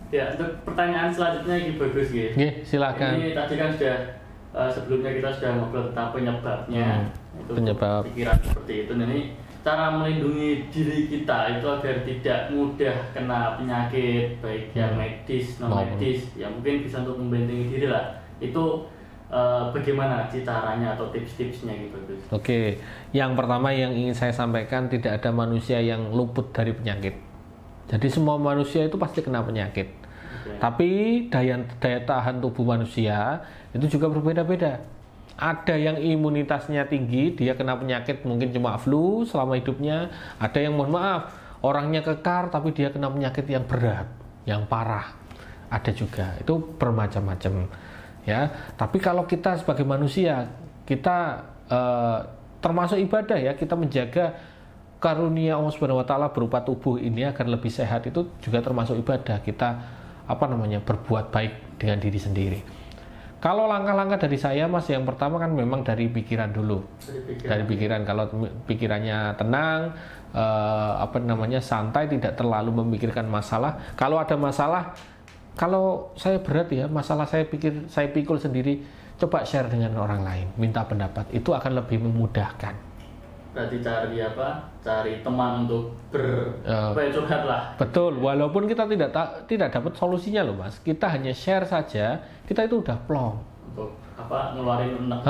Ya, untuk pertanyaan selanjutnya ini bagus gitu. Silakan. Ini tadi kan sudah sebelumnya kita sudah ngobrol tentang penyebabnya, itu penyebab pikiran seperti itu. Nah, ini cara melindungi diri kita itu agar tidak mudah kena penyakit baik yang medis, non medis, ya mungkin bisa untuk membentengi diri lah. Itu bagaimana sih caranya atau tips-tipsnya gitu Gus? Oke, yang pertama yang ingin saya sampaikan, tidak ada manusia yang luput dari penyakit. Jadi semua manusia itu pasti kena penyakit. Tapi daya tahan tubuh manusia itu juga berbeda-beda. Ada yang imunitasnya tinggi, dia kena penyakit mungkin cuma flu selama hidupnya. Ada yang mohon maaf, orangnya kekar tapi dia kena penyakit yang berat, yang parah. Ada juga, itu bermacam-macam. Ya, tapi kalau kita sebagai manusia, kita termasuk ibadah ya, kita menjaga karunia Allah Subhanahu wa taala berupa tubuh ini agar lebih sehat, itu juga termasuk ibadah. Kita berbuat baik dengan diri sendiri. Kalau langkah-langkah dari saya Mas, yang pertama kan memang dari pikiran dulu. Dari pikiran. Kalau pikirannya tenang, santai, tidak terlalu memikirkan masalah. Kalau ada masalah, kalau saya berat ya, masalah saya pikul sendiri, coba share dengan orang lain, minta pendapat, itu akan lebih memudahkan. Berarti cari teman untuk curhat lah. Betul, walaupun kita tidak dapat solusinya loh Mas, kita hanya share saja, kita itu udah plong. Untuk ngeluarin unek.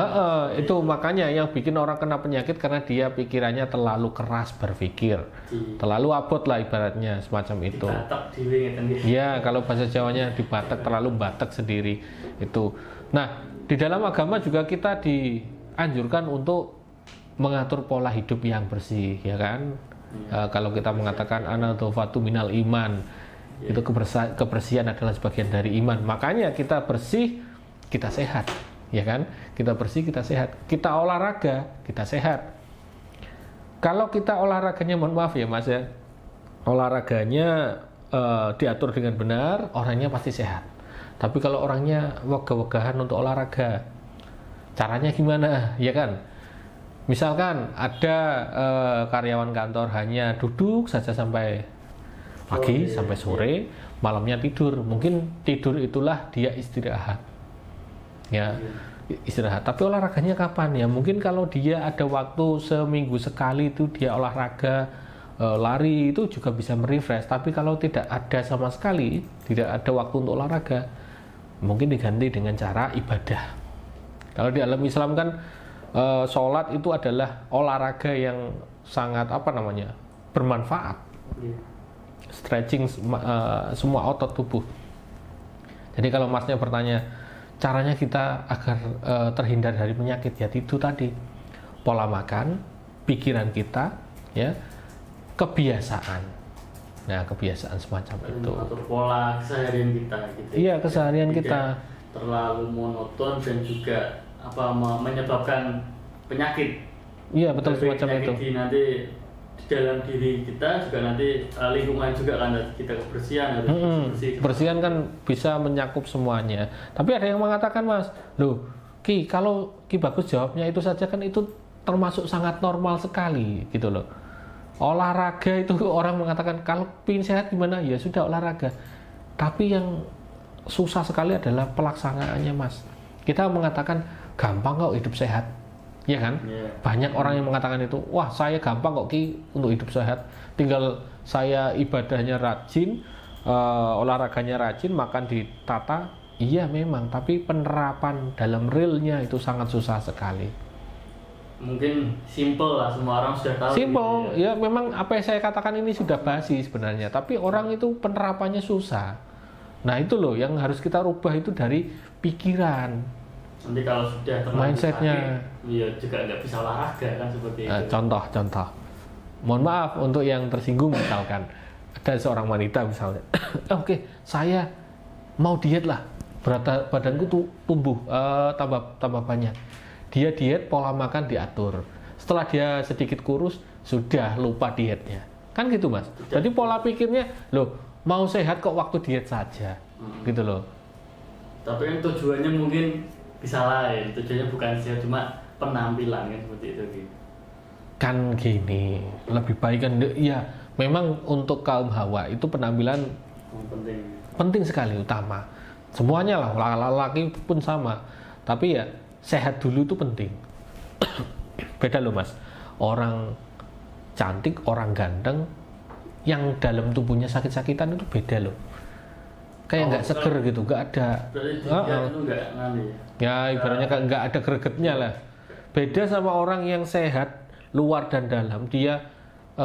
Itu makanya yang bikin orang kena penyakit karena dia pikirannya terlalu keras berpikir, terlalu abot lah ibaratnya, semacam itu. Dibatek diri gitu. Ya, kalau bahasa Jawanya dibatek, terlalu batek sendiri itu. Nah, di dalam agama juga kita dianjurkan untuk mengatur pola hidup yang bersih, ya kan? Kalau kita mengatakan an-nadhafatu minal iman, itu kebersihan adalah sebagian dari iman. Makanya kita bersih, kita sehat, ya kan? Kita bersih, kita sehat. Kita olahraga, kita sehat. Kalau kita olahraganya, mohon maaf ya Mas ya, olahraganya diatur dengan benar, orangnya pasti sehat. Tapi kalau orangnya wegah-wegahan untuk olahraga, caranya gimana, ya kan? Misalkan ada karyawan kantor hanya duduk saja sampai pagi, sampai sore, malamnya tidur. Mungkin tidur itulah dia istirahat. Ya, istirahat. Tapi olahraganya kapan ya? Mungkin kalau dia ada waktu seminggu sekali itu dia olahraga, lari, itu juga bisa merefresh. Tapi kalau tidak ada sama sekali, tidak ada waktu untuk olahraga, mungkin diganti dengan cara ibadah. Kalau di alam Islam kan sholat itu adalah olahraga yang sangat bermanfaat, stretching semua otot tubuh. Jadi kalau Masnya bertanya caranya kita agar terhindar dari penyakit, ya itu tadi, pola makan, pikiran kita, ya, kebiasaan. Nah, kebiasaan semacam itu. Atau pola keseharian kita gitu. Iya, keseharian kita terlalu monoton dan juga menyebabkan penyakit. Iya, betul, semacam itu. Nanti di dalam diri kita juga nanti lingkungan juga kan, kita kebersihan harus bersih. Kebersihan kan bisa menyakup semuanya. Tapi ada yang mengatakan Mas, loh Ki, kalau Ki Bagus jawabnya itu saja kan itu termasuk sangat normal sekali gitu loh. Olahraga itu orang mengatakan kalau pingin sehat gimana, ya sudah olahraga. Tapi yang susah sekali adalah pelaksanaannya Mas. Kita mengatakan gampang kok hidup sehat, ya kan? Banyak orang yang mengatakan itu, wah saya gampang kok Ki untuk hidup sehat, tinggal saya ibadahnya rajin, olahraganya rajin, makan ditata. Iya memang, tapi penerapan dalam realnya itu sangat susah sekali. Mungkin simple lah, semua orang sudah tahu. Simple, ya memang apa yang saya katakan ini sudah basi sebenarnya, tapi orang itu penerapannya susah. Nah itu loh yang harus kita rubah, itu dari pikiran. Nanti kalau sudah terlalu mindsetnya, ya juga nggak bisa olahraga kan seperti itu. Contoh, mohon maaf untuk yang tersinggung, misalkan ada seorang wanita misalnya, oke, saya mau diet lah, berat badanku tuh tumbuh tambah banyak. Dia diet, pola makan diatur. Setelah dia sedikit kurus, sudah lupa dietnya. Kan gitu Mas. Jadi pola pikirnya, loh mau sehat kok waktu diet saja, gitu loh. Tapi kan tujuannya mungkin bisa lain, tujuannya bukan sehat, cuma penampilan kan seperti itu gitu. Kan gini, lebih baik kan ya memang untuk kaum hawa itu penampilan penting. penting sekali, utama. Semuanya lah, laki pun sama. Tapi ya sehat dulu itu penting. Beda loh Mas. Orang cantik, orang ganteng, yang dalam tubuhnya sakit-sakitan itu beda loh. Kayak nggak seger gitu, nggak ada. Itu nggak ngani. Ya ibaratnya nggak ada gregetnya lah. Beda sama orang yang sehat, luar dan dalam. Dia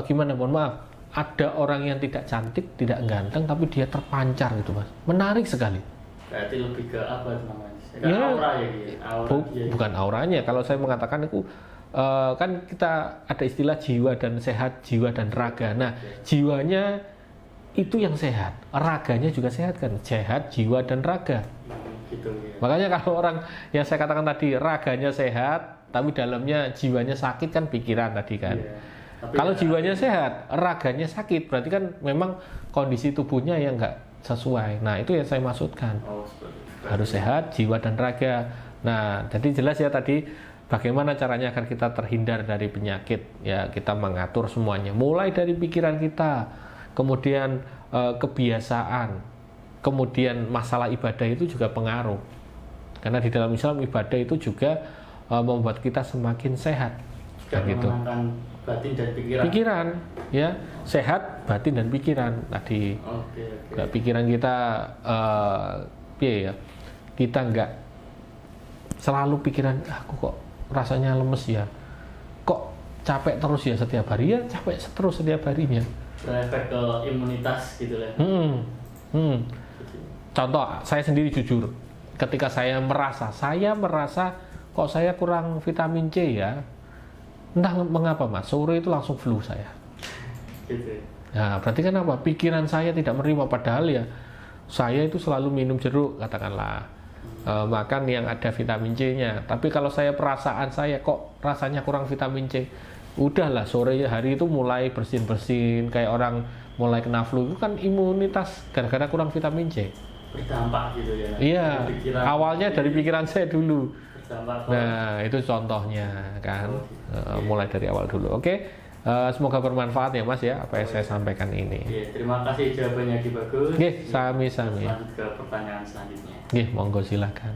gimana? Mohon maaf. Ada orang yang tidak cantik, tidak ganteng, tapi dia terpancar gitu Mas. Menarik sekali. Berarti lebih ke apa itu namanya? Ya, aura ya gitu. Bukan auranya. Kalau saya mengatakan itu kan kita ada istilah jiwa dan sehat, jiwa dan raga. Nah, jiwanya itu yang sehat, raganya juga sehat kan? Sehat, jiwa dan raga. Gitu, ya. Makanya kalau orang yang saya katakan tadi raganya sehat, tapi dalamnya jiwanya sakit kan pikiran tadi kan. Iya. Kalau jiwanya sehat, raganya sakit, berarti kan memang kondisi tubuhnya yang nggak sesuai. Nah, itu yang saya maksudkan. Harus sehat, jiwa dan raga. Nah, jadi jelas ya tadi bagaimana caranya agar kita terhindar dari penyakit. Ya, kita mengatur semuanya. Mulai dari pikiran kita, kemudian kebiasaan, kemudian masalah ibadah itu juga pengaruh. Karena di dalam Islam ibadah itu juga membuat kita semakin sehat. Kan gitu. Batin dan pikiran. Pikiran, ya sehat, batin dan pikiran tadi. Oke. Pikiran kita, ya kita nggak selalu pikiran, aku kok rasanya lemes ya, kok capek terus ya setiap hari ya, capek terus setiap harinya. Berefek ke imunitas gitu lah. Contoh, saya sendiri jujur, ketika saya merasa kok saya kurang vitamin C ya. Entah mengapa Mas, sore itu langsung flu saya. Gitu. Nah, berarti kan apa? Pikiran saya tidak menerima, padahal ya saya itu selalu minum jeruk, katakanlah. Makan yang ada vitamin C-nya. Tapi kalau saya perasaan saya kok rasanya kurang vitamin C, udahlah sore hari itu mulai bersin-bersin, kayak orang mulai kena flu, itu kan imunitas gara-gara kurang vitamin C. Berdampak gitu ya. Iya, awalnya dari pikiran saya dulu. Nah, itu contohnya kan. Mulai dari awal dulu. Oke. Semoga bermanfaat ya Mas ya apa yang saya sampaikan ini. Terima kasih jawabannya Ki Bagus. Sami-sami. Lanjut ke pertanyaan selanjutnya. Monggo silakan.